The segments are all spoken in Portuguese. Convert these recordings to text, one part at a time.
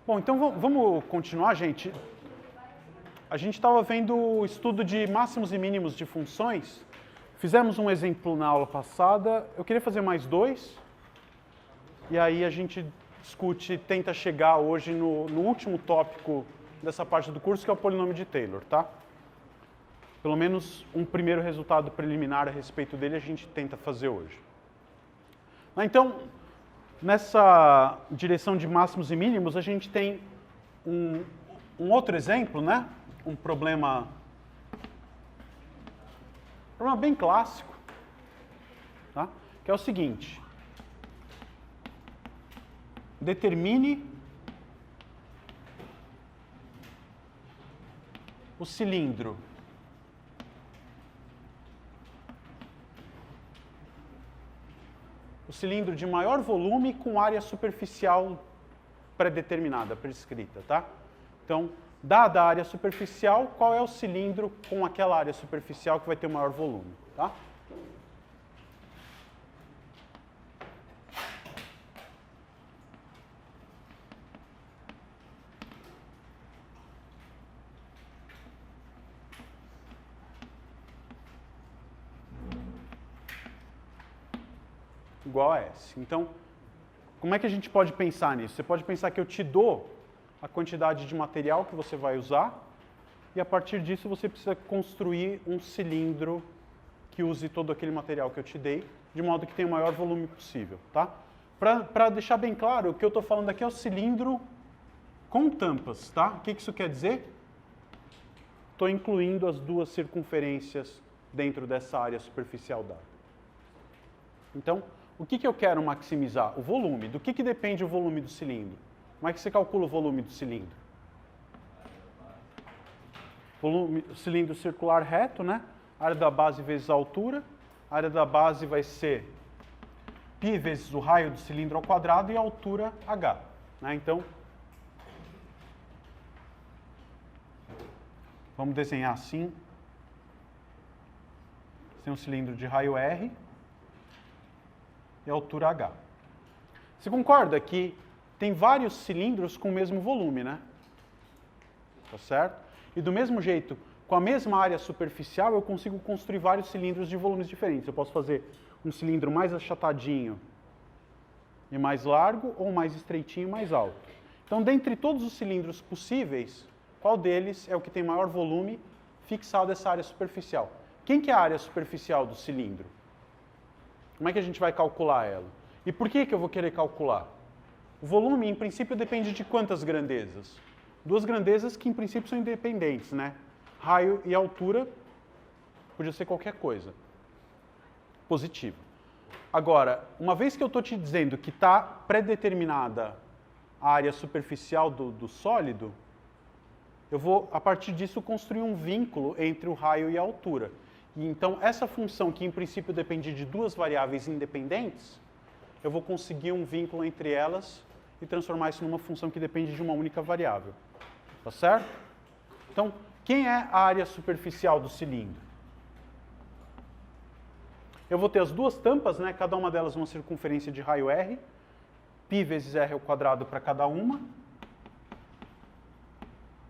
Bom, então vamos continuar, gente. A gente estava vendo o estudo de máximos e mínimos de funções. Fizemos um exemplo na aula passada. Eu queria fazer mais dois. E aí a gente discute, tenta chegar hoje no último tópico dessa parte do curso, que é o polinômio de Taylor, tá? Pelo menos um primeiro resultado preliminar a respeito dele a gente tenta fazer hoje. Então, nessa direção de máximos e mínimos, a gente tem um outro exemplo, né? Um problema bem clássico, tá? Que é o seguinte. Determine o cilindro de maior volume com área superficial pré-determinada, prescrita, tá? Então, dada a área superficial, qual é o cilindro com aquela área superficial que vai ter o maior volume, tá? Igual a S. Então, como é que a gente pode pensar nisso? Você pode pensar que eu te dou a quantidade de material que você vai usar e a partir disso você precisa construir um cilindro que use todo aquele material que eu te dei, de modo que tenha o maior volume possível, tá? Para deixar bem claro, o que eu estou falando aqui é o cilindro com tampas, tá? O que isso quer dizer? Estou incluindo as duas circunferências dentro dessa área superficial dada. Então, o que eu quero maximizar? O volume. Do que depende o volume do cilindro? Como é que você calcula o volume do cilindro? Volume, cilindro circular reto, né? Área da base vezes a altura. A área da base vai ser π vezes o raio do cilindro ao quadrado e a altura h. Né? Então, vamos desenhar assim. Você tem um cilindro de raio R e altura h. Você concorda que tem vários cilindros com o mesmo volume, né? Tá certo? E do mesmo jeito, com a mesma área superficial, eu consigo construir vários cilindros de volumes diferentes. Eu posso fazer um cilindro mais achatadinho e mais largo, ou mais estreitinho e mais alto. Então, dentre todos os cilindros possíveis, qual deles é o que tem maior volume fixado essa área superficial? Quem que é a área superficial do cilindro? Como é que a gente vai calcular ela? E por que eu vou querer calcular? O volume, em princípio, depende de quantas grandezas? Duas grandezas que, em princípio, são independentes, né? Raio e altura, podia ser qualquer coisa. Positivo. Agora, uma vez que eu estou te dizendo que está pré-determinada a área superficial do sólido, eu vou, a partir disso, construir um vínculo entre o raio e a altura. E então, essa função, que em princípio depende de duas variáveis independentes, eu vou conseguir um vínculo entre elas e transformar isso numa função que depende de uma única variável. Tá certo? Então, quem é a área superficial do cilindro? Eu vou ter as duas tampas, né? Cada uma delas uma circunferência de raio R, π vezes R ao quadrado para cada uma,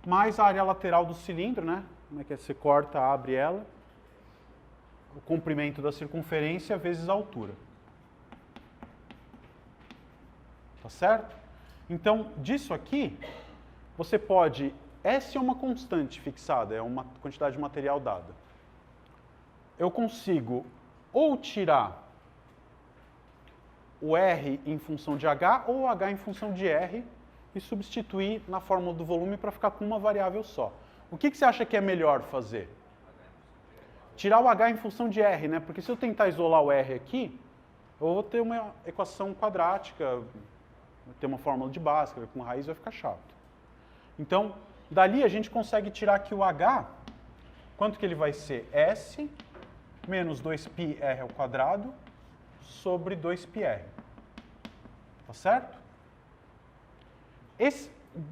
mais a área lateral do cilindro, né? Como é que é? Você corta, abre ela, o comprimento da circunferência vezes a altura. Tá certo? Então, disso aqui, você pode... S é uma constante fixada, é uma quantidade de material dada. Eu consigo ou tirar o R em função de H ou H em função de R e substituir na fórmula do volume para ficar com uma variável só. O que você acha que é melhor fazer? Tirar o H em função de R, né? Porque se eu tentar isolar o R aqui, eu vou ter uma equação quadrática, vou ter uma fórmula de Bhaskara, com raiz vai ficar chato. Então, dali a gente consegue tirar aqui o H, quanto que ele vai ser? S menos 2πr ao quadrado sobre 2πr. Tá certo?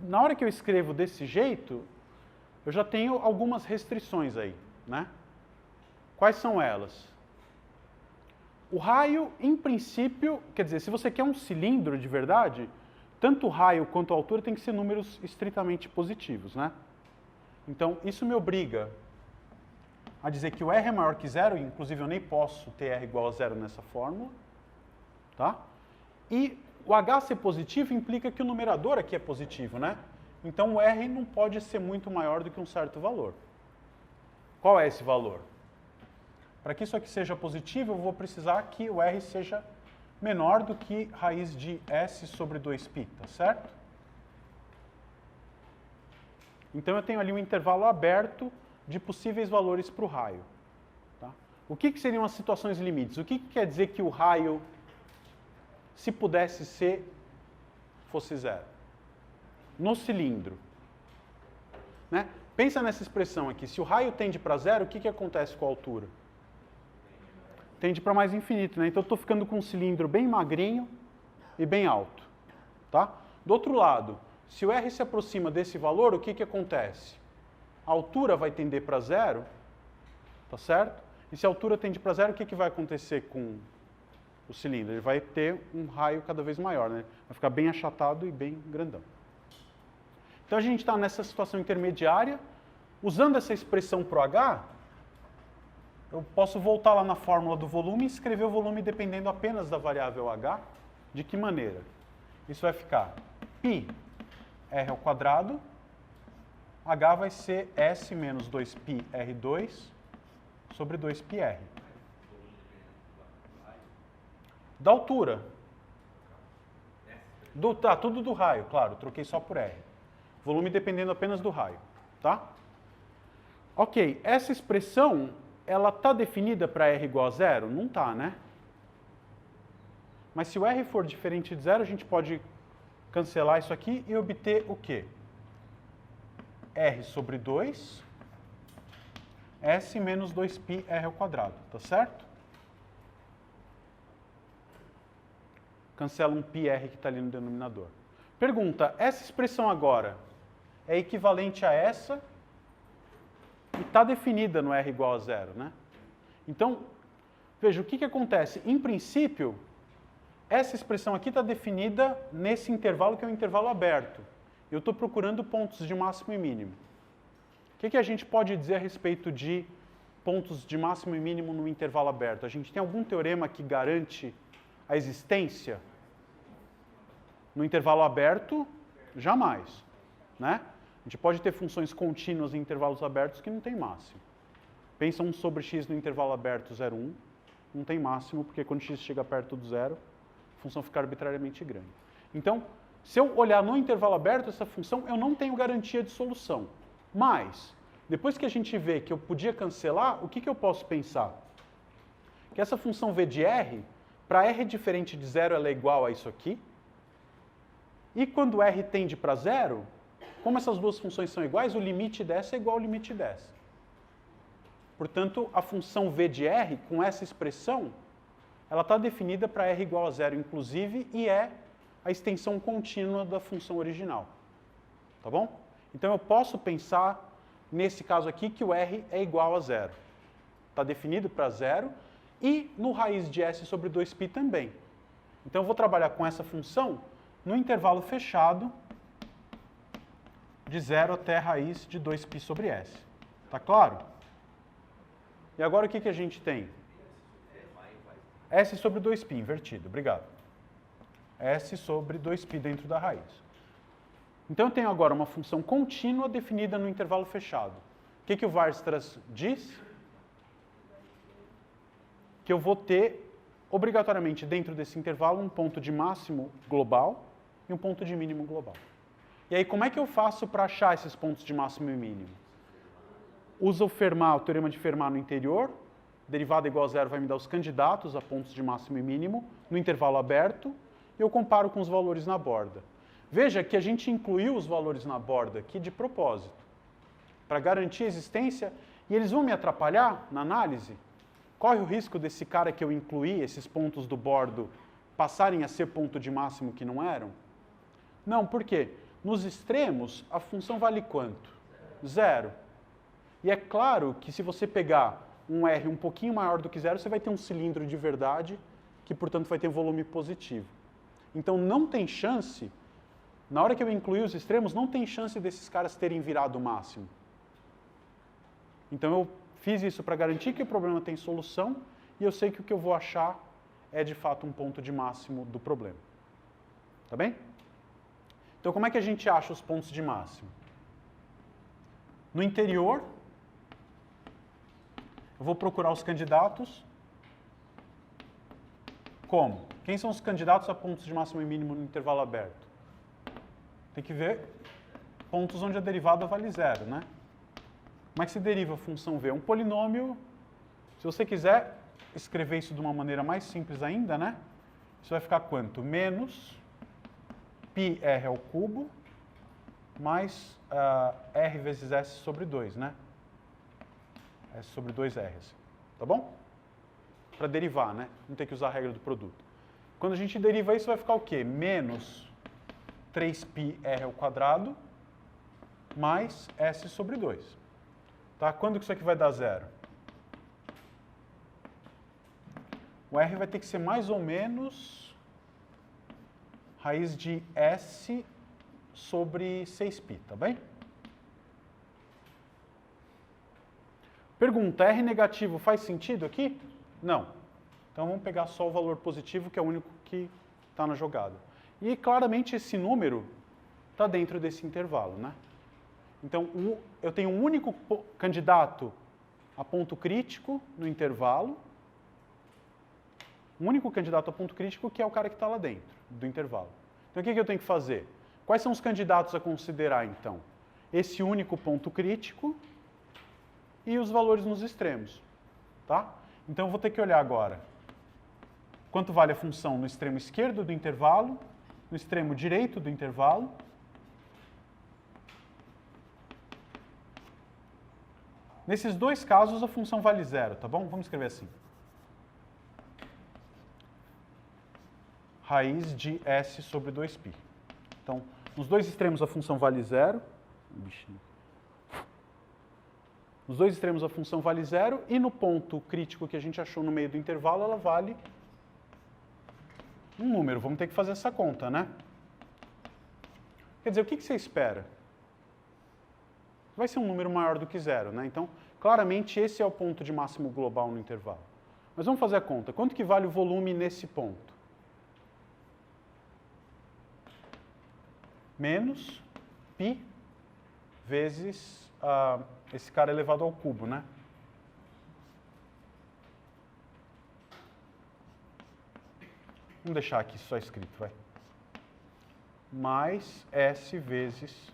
Na hora que eu escrevo desse jeito, eu já tenho algumas restrições aí, né? Quais são elas? O raio, em princípio, quer dizer, se você quer um cilindro de verdade, tanto o raio quanto a altura tem que ser números estritamente positivos, né? Então, isso me obriga a dizer que o R é maior que zero, inclusive eu nem posso ter R igual a zero nessa fórmula, tá? E o H ser positivo implica que o numerador aqui é positivo, né? Então o R não pode ser muito maior do que um certo valor. Qual é esse valor? Para que isso aqui seja positivo, eu vou precisar que o R seja menor do que raiz de S sobre 2π, tá certo? Então eu tenho ali um intervalo aberto de possíveis valores para o raio. Tá? O que seriam as situações limites? O que quer dizer que o raio, se pudesse ser, fosse zero? No cilindro. Né? Pensa nessa expressão aqui. Se o raio tende para zero, o que acontece com a altura? Tende para mais infinito. Né? Então eu estou ficando com um cilindro bem magrinho e bem alto. Tá? Do outro lado, se o R se aproxima desse valor, o que acontece? A altura vai tender para zero, tá certo? E se a altura tende para zero, o que vai acontecer com o cilindro? Ele vai ter um raio cada vez maior, né? Vai ficar bem achatado e bem grandão. Então a gente está nessa situação intermediária. Usando essa expressão para o H, eu posso voltar lá na fórmula do volume e escrever o volume dependendo apenas da variável H. De que maneira? Isso vai ficar π R ao quadrado, H vai ser S menos 2π R2 sobre 2πr. Da altura. Tá, tudo do raio, claro, troquei só por R. Volume dependendo apenas do raio, tá? Ok, essa expressão, ela está definida para R igual a zero? Não está, né? Mas se o R for diferente de zero, a gente pode cancelar isso aqui e obter o quê? R sobre 2, S menos 2π R ao quadrado, tá certo? Cancela um πr que está ali no denominador. Pergunta, essa expressão agora é equivalente a essa e está definida no R igual a zero, né? Então, veja, o que acontece? Em princípio, essa expressão aqui está definida nesse intervalo que é um intervalo aberto. Eu estou procurando pontos de máximo e mínimo. O que a gente pode dizer a respeito de pontos de máximo e mínimo no intervalo aberto? A gente tem algum teorema que garante a existência? No intervalo aberto, jamais. Né? A gente pode ter funções contínuas em intervalos abertos que não tem máximo. Pensa 1 sobre x no intervalo aberto 0, 1. Não tem máximo, porque quando x chega perto do zero, a função fica arbitrariamente grande. Então, se eu olhar no intervalo aberto essa função, eu não tenho garantia de solução. Mas, depois que a gente vê que eu podia cancelar, o que eu posso pensar? Que essa função v de r, para r diferente de zero, ela é igual a isso aqui. E quando r tende para zero, como essas duas funções são iguais, o limite dessa é igual ao limite dessa. Portanto, a função v de r, com essa expressão, ela está definida para r igual a zero, inclusive, e é a extensão contínua da função original. Tá bom? Então eu posso pensar, nesse caso aqui, que o R é igual a zero. Está definido para zero e no raiz de S sobre 2π também. Então eu vou trabalhar com essa função no intervalo fechado de 0 até a raiz de 2π sobre S. Tá claro? E agora o que a gente tem? S sobre 2π, invertido. Obrigado. S sobre 2π dentro da raiz. Então eu tenho agora uma função contínua definida no intervalo fechado. O que o Weierstrass diz? Que eu vou ter, obrigatoriamente, dentro desse intervalo, um ponto de máximo global e um ponto de mínimo global. E aí, como é que eu faço para achar esses pontos de máximo e mínimo? Usa o teorema de Fermat no interior. Derivada igual a zero vai me dar os candidatos a pontos de máximo e mínimo no intervalo aberto. E eu comparo com os valores na borda. Veja que a gente incluiu os valores na borda aqui de propósito, para garantir a existência, e eles vão me atrapalhar na análise? Corre o risco desse cara que eu incluí, esses pontos do bordo, passarem a ser ponto de máximo que não eram? Não, por quê? Nos extremos, a função vale quanto? Zero. E é claro que se você pegar um R um pouquinho maior do que zero, você vai ter um cilindro de verdade, que, portanto, vai ter volume positivo. Então, não tem chance Na hora que eu incluir os extremos, não tem chance desses caras terem virado o máximo. Então eu fiz isso para garantir que o problema tem solução e eu sei que o que eu vou achar é de fato um ponto de máximo do problema. Tá bem? Então como é que a gente acha os pontos de máximo? No interior, eu vou procurar os candidatos. Como? Quem são os candidatos a pontos de máximo e mínimo no intervalo aberto? Tem que ver pontos onde a derivada vale zero, né? Como é que se deriva a função v? Um polinômio, se você quiser escrever isso de uma maneira mais simples ainda, né? Isso vai ficar quanto? Menos πr ao cubo mais r vezes s sobre 2, né? S sobre 2r, assim. Tá bom? Para derivar, né? Não tem que usar a regra do produto. Quando a gente deriva isso, vai ficar o quê? Menos 3πr ao quadrado mais s sobre 2. Tá? Quando que isso aqui vai dar zero? O r vai ter que ser mais ou menos raiz de s sobre 6π, tá bem? Pergunta, R negativo faz sentido aqui? Não. Então vamos pegar só o valor positivo, que é o único que está na jogada. E claramente esse número está dentro desse intervalo, né? Então eu tenho um único candidato a ponto crítico no intervalo. Um único candidato a ponto crítico que é o cara que está lá dentro do intervalo. Então o que eu tenho que fazer? Quais são os candidatos a considerar, então? Esse único ponto crítico e os valores nos extremos, tá? Então eu vou ter que olhar agora quanto vale a função no extremo esquerdo do intervalo, no extremo direito do intervalo. Nesses dois casos a função vale zero, tá bom? Vamos escrever assim. Raiz de s sobre 2π. Então, nos dois extremos a função vale zero. Nos dois extremos a função vale zero e no ponto crítico que a gente achou no meio do intervalo, ela vale um número. Vamos ter que fazer essa conta, né? Quer dizer, o que você espera? Vai ser um número maior do que zero, né? Então, claramente esse é o ponto de máximo global no intervalo. Mas vamos fazer a conta. Quanto que vale o volume nesse ponto? Menos π vezes esse cara elevado ao cubo, né? Vamos deixar aqui só escrito, vai. Mais s vezes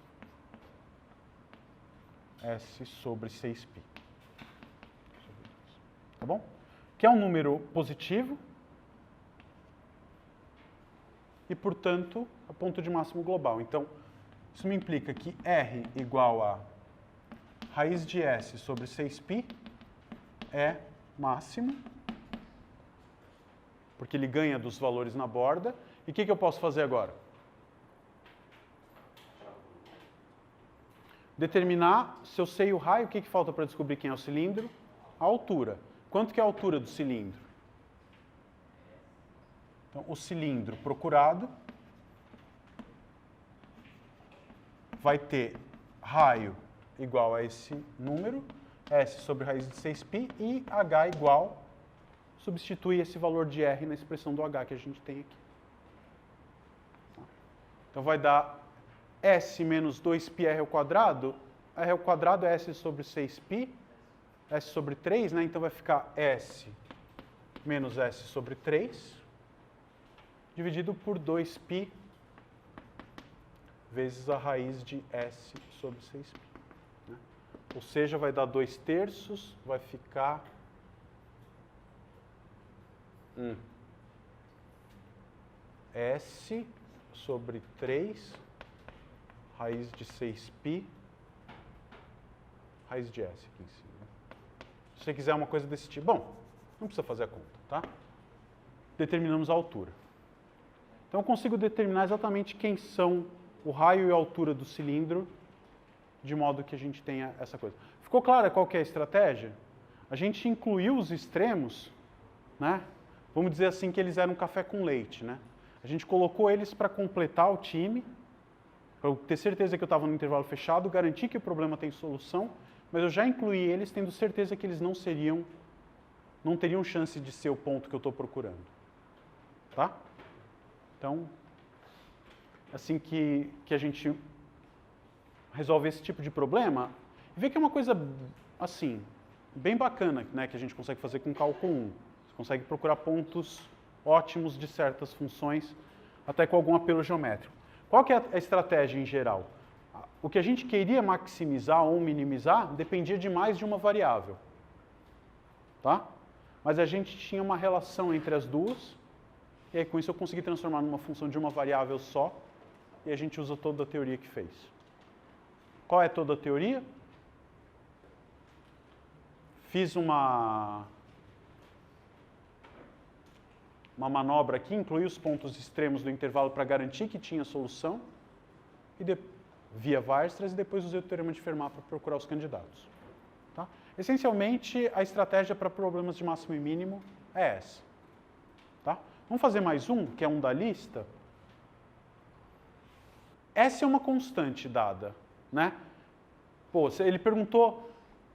s sobre 6π. Tá bom? Que é um número positivo e, portanto, é o ponto de máximo global. Então, isso me implica que R igual a raiz de S sobre 6π é máximo, porque ele ganha dos valores na borda. E o que eu posso fazer agora? Determinar se eu sei o raio, o que falta para descobrir quem é o cilindro? A altura. Quanto que é a altura do cilindro? Então, o cilindro procurado vai ter raio igual a esse número, S sobre raiz de 6π, e H igual, substitui esse valor de R na expressão do H que a gente tem aqui. Então vai dar S menos 2πr ao quadrado, R ao quadrado é S sobre 6π, S sobre 3, né? Então vai ficar S menos S sobre 3, dividido por 2π vezes a raiz de S sobre 6π. Né? Ou seja, vai dar 2/3, vai ficar S sobre 3, raiz de 6π, raiz de S aqui em cima. Se você quiser uma coisa desse tipo, bom, não precisa fazer a conta, tá? Determinamos a altura. Então eu consigo determinar exatamente quem são o raio e a altura do cilindro, de modo que a gente tenha essa coisa. Ficou clara qual que é a estratégia? A gente incluiu os extremos, né? Vamos dizer assim que eles eram café com leite, né? A gente colocou eles para completar o time, Para eu ter certeza que eu estava no intervalo fechado, garantir que o problema tem solução, mas eu já incluí eles tendo certeza que eles não teriam chance de ser o ponto que eu estou procurando. Tá? Então, assim que a gente resolve esse tipo de problema, vê que é uma coisa, assim, bem bacana, né, que a gente consegue fazer com cálculo 1. Você consegue procurar pontos ótimos de certas funções, até com algum apelo geométrico. Qual que é a estratégia em geral? O que a gente queria maximizar ou minimizar dependia de mais de uma variável. Tá? Mas a gente tinha uma relação entre as duas, e aí com isso eu consegui transformar numa função de uma variável só, e a gente usa toda a teoria que fez. Qual é toda a teoria? Fiz uma manobra aqui, incluí os pontos extremos do intervalo para garantir que tinha solução, e via Weierstrass, e depois usei o teorema de Fermat para procurar os candidatos. Tá? Essencialmente, a estratégia para problemas de máximo e mínimo é essa. Tá? Vamos fazer mais um, que é um da lista. Essa é uma constante dada. Né? Pô, ele perguntou,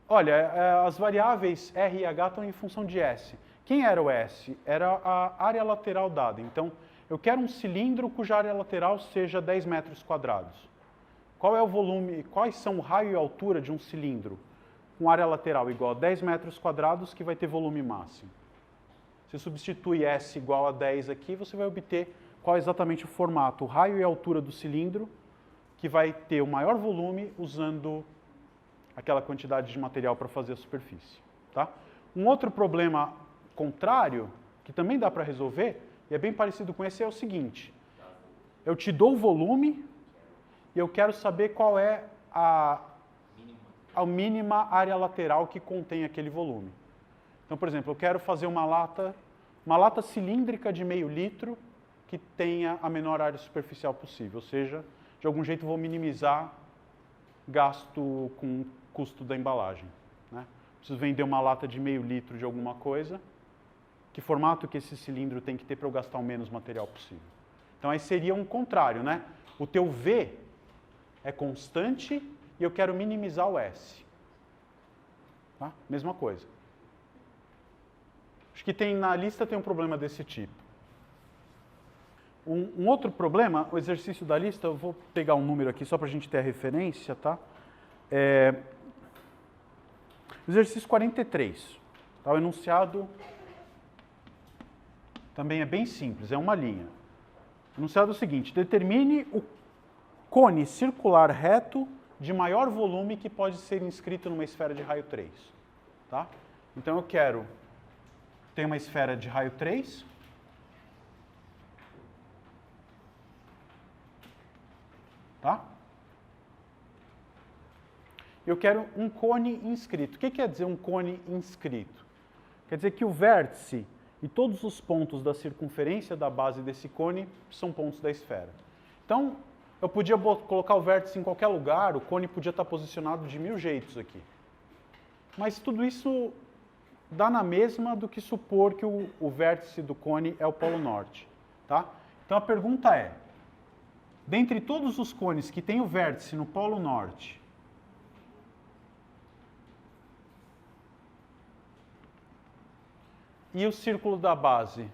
olha, as variáveis R e H estão em função de S. Quem era o S? Era a área lateral dada. Então, eu quero um cilindro cuja área lateral seja 10 metros quadrados. Qual é o volume, quais são o raio e altura de um cilindro com área lateral igual a 10 metros quadrados que vai ter volume máximo? Você substitui S igual a 10 aqui, você vai obter qual é exatamente o formato, o raio e a altura do cilindro que vai ter o maior volume usando aquela quantidade de material para fazer a superfície. Tá? Um outro problema contrário, que também dá para resolver, e é bem parecido com esse, é o seguinte. Eu te dou o volume e eu quero saber qual é a mínima área lateral que contém aquele volume. Então, por exemplo, eu quero fazer uma lata cilíndrica de meio litro que tenha a menor área superficial possível, ou seja, de algum jeito vou minimizar gasto com o custo da embalagem. Né? Preciso vender uma lata de meio litro de alguma coisa, que formato que esse cilindro tem que ter para eu gastar o menos material possível. Então aí seria um contrário, né? O teu V é constante e eu quero minimizar o S. Tá? Mesma coisa. Acho que na lista tem um problema desse tipo. Um outro problema, o exercício da lista, eu vou pegar um número aqui só para a gente ter a referência, tá? Exercício 43. Tá? O enunciado também é bem simples, é uma linha. O enunciado é o seguinte, determine o cone circular reto de maior volume que pode ser inscrito numa esfera de raio 3. Tá? Então eu quero ter uma esfera de raio 3, tá? Eu quero um cone inscrito. O que quer dizer um cone inscrito? Quer dizer que o vértice e todos os pontos da circunferência da base desse cone são pontos da esfera. Então, eu podia colocar o vértice em qualquer lugar, o cone podia estar posicionado de 1000 jeitos aqui. Mas tudo isso dá na mesma do que supor que o vértice do cone é o polo norte. Tá? Então a pergunta é, dentre todos os cones que têm o vértice no polo norte, e o círculo da base,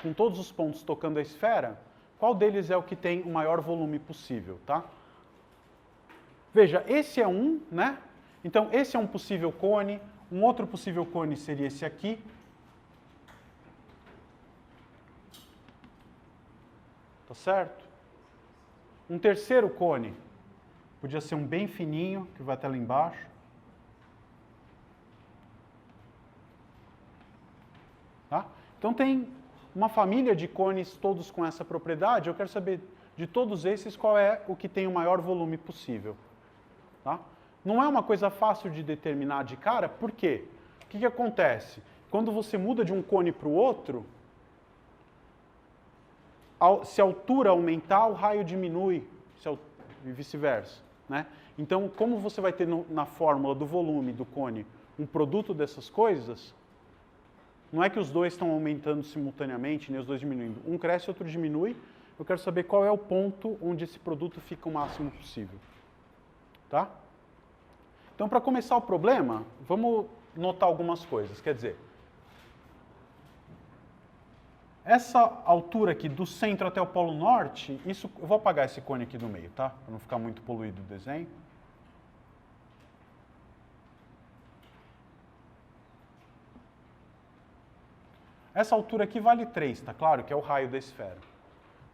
com todos os pontos tocando a esfera, qual deles é o que tem o maior volume possível, tá? Veja, esse é um, né? Então, esse é um possível cone. Um outro possível cone seria esse aqui. Tá certo? Um terceiro cone podia ser um bem fininho, que vai até lá embaixo. Tá? Então tem uma família de cones todos com essa propriedade. Eu quero saber de todos esses qual é o que tem o maior volume possível. Tá? Não é uma coisa fácil de determinar de cara, por quê? O que acontece? Quando você muda de um cone para o outro, se a altura aumentar, o raio diminui, e vice-versa. Né? Então, como você vai ter na fórmula do volume do cone um produto dessas coisas, não é que os dois estão aumentando simultaneamente, nem os dois diminuindo. Um cresce, outro diminui, eu quero saber qual é o ponto onde esse produto fica o máximo possível. Tá? Então, para começar o problema, vamos notar algumas coisas. Quer dizer, essa altura aqui do centro até o polo norte, isso, eu vou apagar esse cone aqui do meio, tá? Para não ficar muito poluído o desenho. Essa altura aqui vale 3, tá claro? Que é o raio da esfera.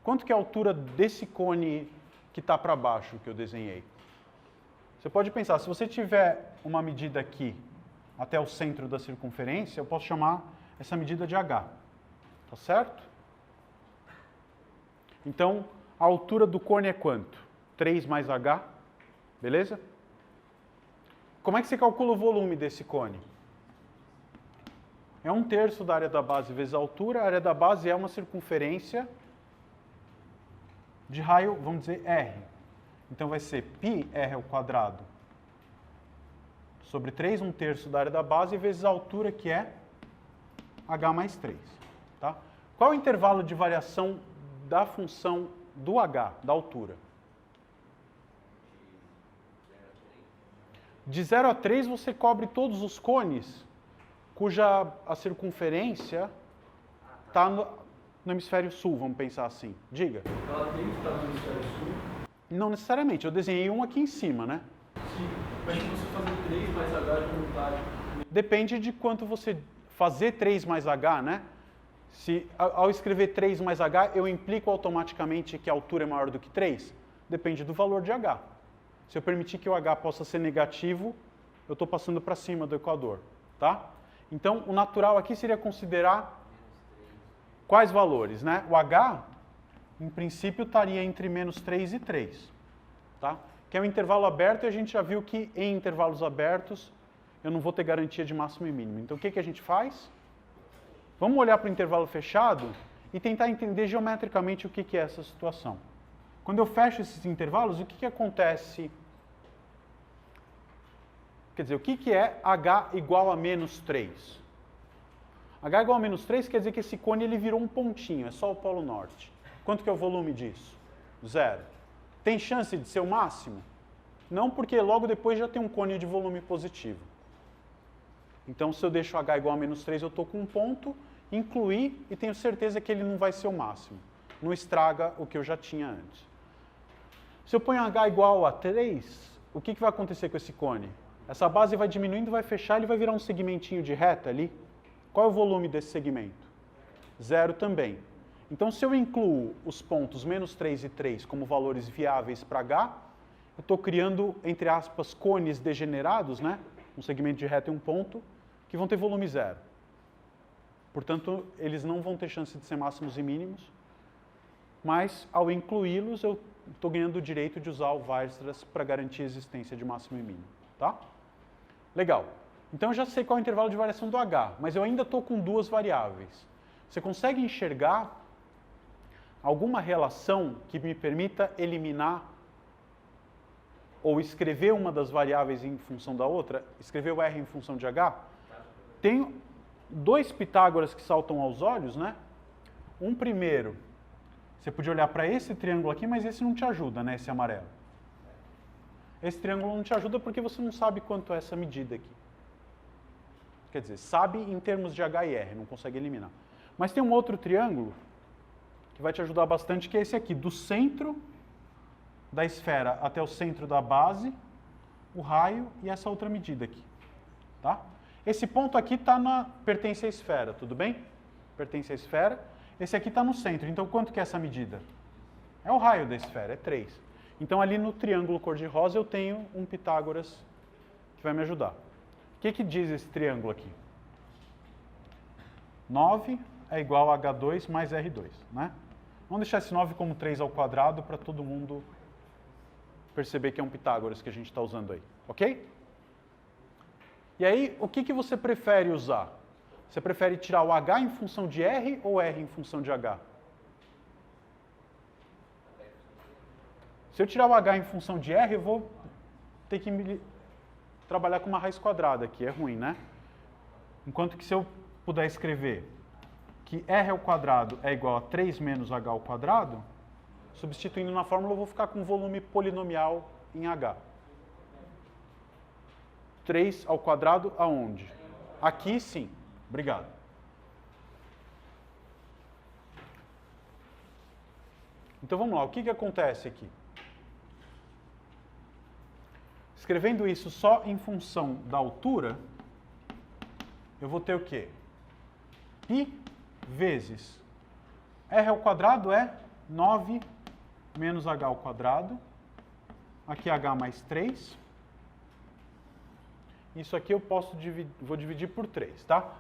Quanto que é a altura desse cone que está para baixo que eu desenhei? Você pode pensar, se você tiver uma medida aqui até o centro da circunferência, eu posso chamar essa medida de H. Tá certo? Então, a altura do cone é quanto? 3 mais H, beleza? Como é que você calcula o volume desse cone? É 1/3 da área da base vezes a altura. A área da base é uma circunferência de raio, vamos dizer, R. Então vai ser πr ao quadrado sobre 3, 1/3 da área da base, vezes a altura, que é H mais 3. Tá? Qual é o intervalo de variação da função do H, da altura? De 0 a 3 você cobre todos os cones cuja a circunferência está no hemisfério sul, vamos pensar assim. Diga. Ela tem que estar no hemisfério sul? Não necessariamente, eu desenhei um aqui em cima, né? Sim, mas se você fazer 3 mais H de vontade... Depende de quanto você fazer 3 mais H, né? Se ao escrever 3 mais H, eu implico automaticamente que a altura é maior do que 3? Depende do valor de H. Se eu permitir que o H possa ser negativo, eu estou passando para cima do equador, tá? Então, o natural aqui seria considerar quais valores, né? O H, em princípio, estaria entre -3 e 3, tá? Que é um intervalo aberto e a gente já viu que em intervalos abertos eu não vou ter garantia de máximo e mínimo. Então, o que a gente faz? Vamos olhar para o intervalo fechado e tentar entender geometricamente o que é essa situação. Quando eu fecho esses intervalos, o que acontece? Quer dizer, o que é H igual a -3? H igual a -3 quer dizer que esse cone ele virou um pontinho, é só o polo norte. Quanto que é o volume disso? 0. Tem chance de ser o máximo? Não, porque logo depois já tem um cone de volume positivo. Então, se eu deixo H igual a -3, eu estou com um ponto, incluir e tenho certeza que ele não vai ser o máximo. Não estraga o que eu já tinha antes. Se eu ponho H igual a 3, o que vai acontecer com esse cone? Essa base vai diminuindo, vai fechar, ele vai virar um segmentinho de reta ali. Qual é o volume desse segmento? 0 também. Então, se eu incluo os pontos -3 e 3 como valores viáveis para H, eu estou criando, entre aspas, cones degenerados, né? Um segmento de reta e um ponto, que vão ter volume 0. Portanto, eles não vão ter chance de ser máximos e mínimos, mas, ao incluí-los, eu estou ganhando o direito de usar o Weierstrass para garantir a existência de máximo e mínimo. Tá? Legal. Então, eu já sei qual é o intervalo de variação do H, mas eu ainda estou com duas variáveis. Você consegue enxergar alguma relação que me permita eliminar ou escrever uma das variáveis em função da outra? Escrever o R em função de H? Tem dois Pitágoras que saltam aos olhos, né? Um primeiro, você podia olhar para esse triângulo aqui, mas esse não te ajuda, né? Esse amarelo. Esse triângulo não te ajuda porque você não sabe quanto é essa medida aqui. Quer dizer, sabe em termos de H e R, não consegue eliminar. Mas tem um outro triângulo que vai te ajudar bastante, que é esse aqui, do centro da esfera até o centro da base, o raio e essa outra medida aqui. Tá? Esse ponto aqui pertence à esfera, tudo bem? Pertence à esfera. Esse aqui está no centro, então quanto que é essa medida? É o raio da esfera, é 3. Então, ali no triângulo cor-de-rosa, eu tenho um Pitágoras que vai me ajudar. O que diz esse triângulo aqui? 9 é igual a H2 mais R2, né? Vamos deixar esse 9 como 3 ao quadrado para todo mundo perceber que é um Pitágoras que a gente está usando aí, ok? E aí, o que você prefere usar? Você prefere tirar o H em função de R ou R em função de H? Se eu tirar o H em função de R, eu vou ter que trabalhar com uma raiz quadrada, que é ruim, né? Enquanto que se eu puder escrever que R ao quadrado é igual a 3 menos H ao quadrado, Substituindo na fórmula, eu vou ficar com volume polinomial em H. 3 ao quadrado aonde? Aqui sim. Obrigado. Então vamos lá, o que acontece aqui? Escrevendo isso só em função da altura, eu vou ter o quê? Π vezes R ao quadrado é 9 menos H ao quadrado. Aqui H mais 3. Isso aqui eu vou dividir por 3, tá?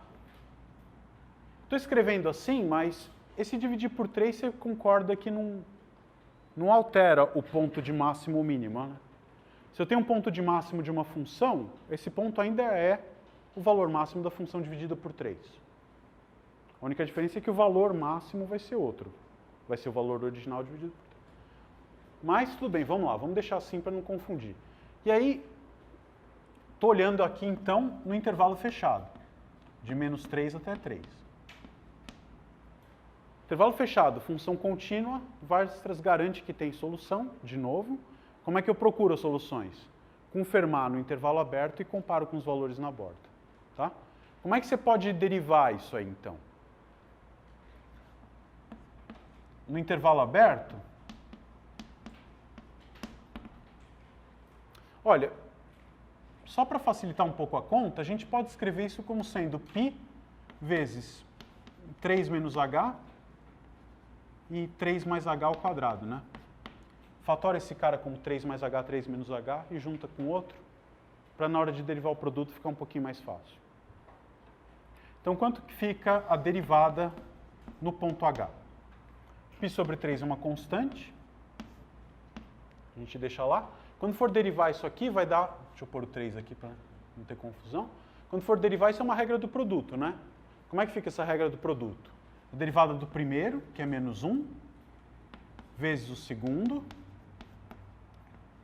Estou escrevendo assim, mas esse dividir por 3 você concorda que não altera o ponto de máximo ou mínimo, né? Se eu tenho um ponto de máximo de uma função, esse ponto ainda é o valor máximo da função dividida por 3. A única diferença é que o valor máximo vai ser outro. Vai ser o valor original dividido por 3. Mas tudo bem, vamos lá, vamos deixar assim para não confundir. E aí, estou olhando aqui então no intervalo fechado, de menos 3 até 3. Intervalo fechado, função contínua, Weierstrass garante que tem solução, de novo. Como é que eu procuro as soluções? Com Fermat no intervalo aberto e comparo com os valores na borda. Tá? Como é que você pode derivar isso aí, então? No intervalo aberto, olha, só para facilitar um pouco a conta, a gente pode escrever isso como sendo π vezes 3 menos h e 3 mais h ao quadrado, né? Fatora esse cara como 3 mais h, 3 menos h e junta com outro, para na hora de derivar o produto ficar um pouquinho mais fácil. Então, quanto que fica a derivada no ponto h? Π sobre 3 é uma constante. A gente deixa lá. Quando for derivar isso aqui, vai dar... Deixa eu pôr o 3 aqui para não ter confusão. Quando for derivar, isso é uma regra do produto, né? Como é que fica essa regra do produto? A derivada do primeiro, que é menos 1, vezes o segundo,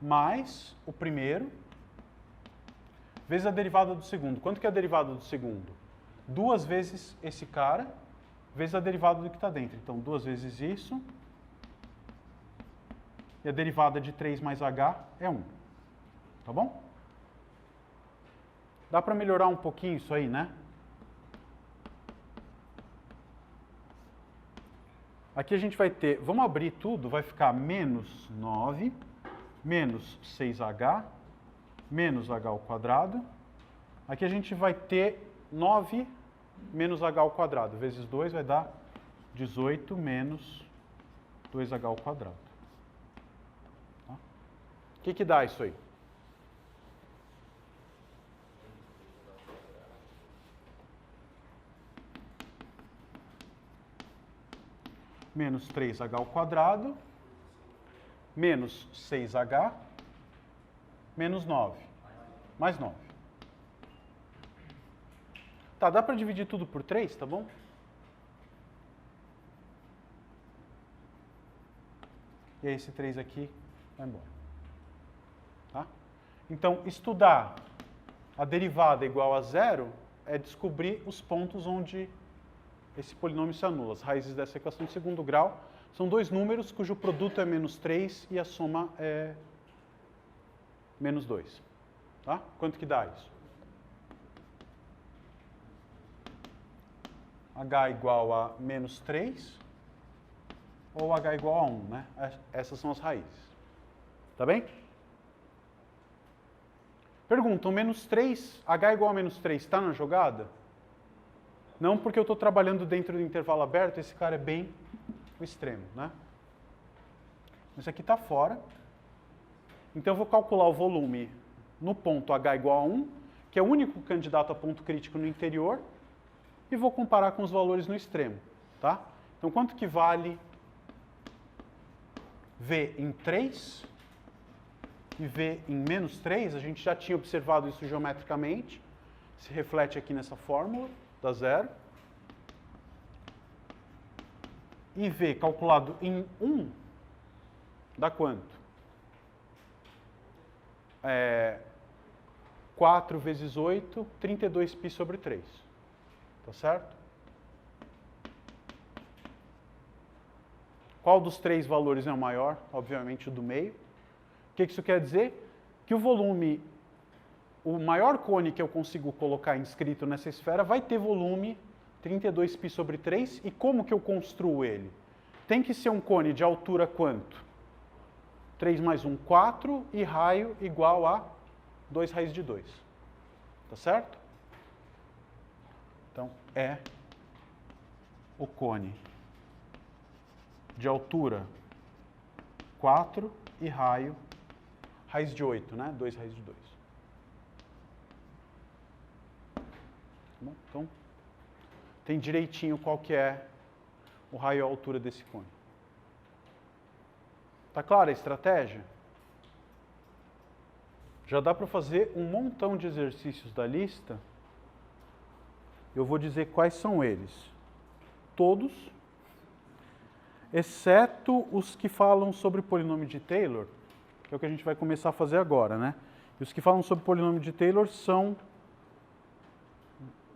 mais o primeiro, vezes a derivada do segundo. Quanto que é a derivada do segundo? 2 vezes esse cara, vezes a derivada do que está dentro. Então, 2 vezes isso. E a derivada de 3 mais h é 1. Tá bom? Dá para melhorar um pouquinho isso aí, né? Aqui a gente vai ter, vamos abrir tudo, vai ficar menos 9, menos 6h, menos h ao quadrado. Aqui a gente vai ter 9 menos h ao quadrado, vezes 2 vai dar 18 menos 2h ao quadrado. Tá? O que dá isso aí? Menos 3h ao quadrado, menos 6h, menos 9, mais 9. Tá, dá para dividir tudo por 3, tá bom? E aí esse 3 aqui vai embora. Tá? Então, estudar a derivada igual a zero é descobrir os pontos onde esse polinômio se anula. As raízes dessa equação de segundo grau são dois números cujo produto é menos 3 e a soma é menos 2. Tá? Quanto que dá isso? H igual a menos 3 ou H igual a 1, né? Essas são as raízes. Tá bem? Pergunta, o menos 3, H igual a menos 3 está na jogada? Não, porque eu estou trabalhando dentro do intervalo aberto, esse cara é bem o extremo, né? Isso aqui está fora. Então eu vou calcular o volume no ponto H igual a 1, que é o único candidato a ponto crítico no interior, e vou comparar com os valores no extremo, tá? Então quanto que vale V em 3 e V em menos 3? A gente já tinha observado isso geometricamente, se reflete aqui nessa fórmula, dá zero. E V calculado em 1 dá quanto? 4 vezes 8, 32π sobre 3. Tá certo? Qual dos três valores é o maior? Obviamente o do meio. O que isso quer dizer? Que o volume, o maior cone que eu consigo colocar inscrito nessa esfera vai ter volume 32π sobre 3. E como que eu construo ele? Tem que ser um cone de altura quanto? 3 mais 1, 4, e raio igual a 2 raiz de 2. Tá certo? Então, é o cone de altura 4 e raio raiz de 8, né? 2 raiz de 2. Tá bom? Então, tem direitinho qual que é o raio e a altura desse cone. Tá clara a estratégia? Já dá para fazer um montão de exercícios da lista. Eu vou dizer quais são eles. Todos, exceto os que falam sobre polinômio de Taylor, que é o que a gente vai começar a fazer agora, né? E os que falam sobre polinômio de Taylor são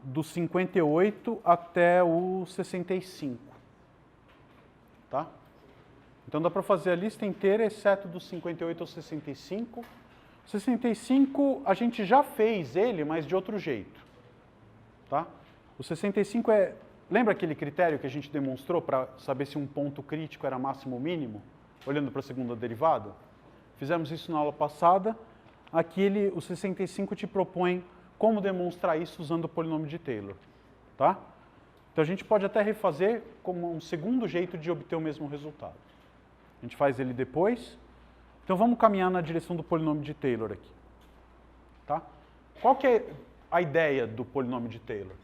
do 58 até o 65. Tá? Então dá para fazer a lista inteira, exceto do 58 ao 65. 65 a gente já fez ele, mas de outro jeito. Tá? O 65 é... Lembra aquele critério que a gente demonstrou para saber se um ponto crítico era máximo ou mínimo? Olhando para a segunda derivada? Fizemos isso na aula passada. Aqui o 65 te propõe como demonstrar isso usando o polinômio de Taylor. Tá? Então a gente pode até refazer como um segundo jeito de obter o mesmo resultado. A gente faz ele depois. Então vamos caminhar na direção do polinômio de Taylor aqui. Tá? Qual que é a ideia do polinômio de Taylor?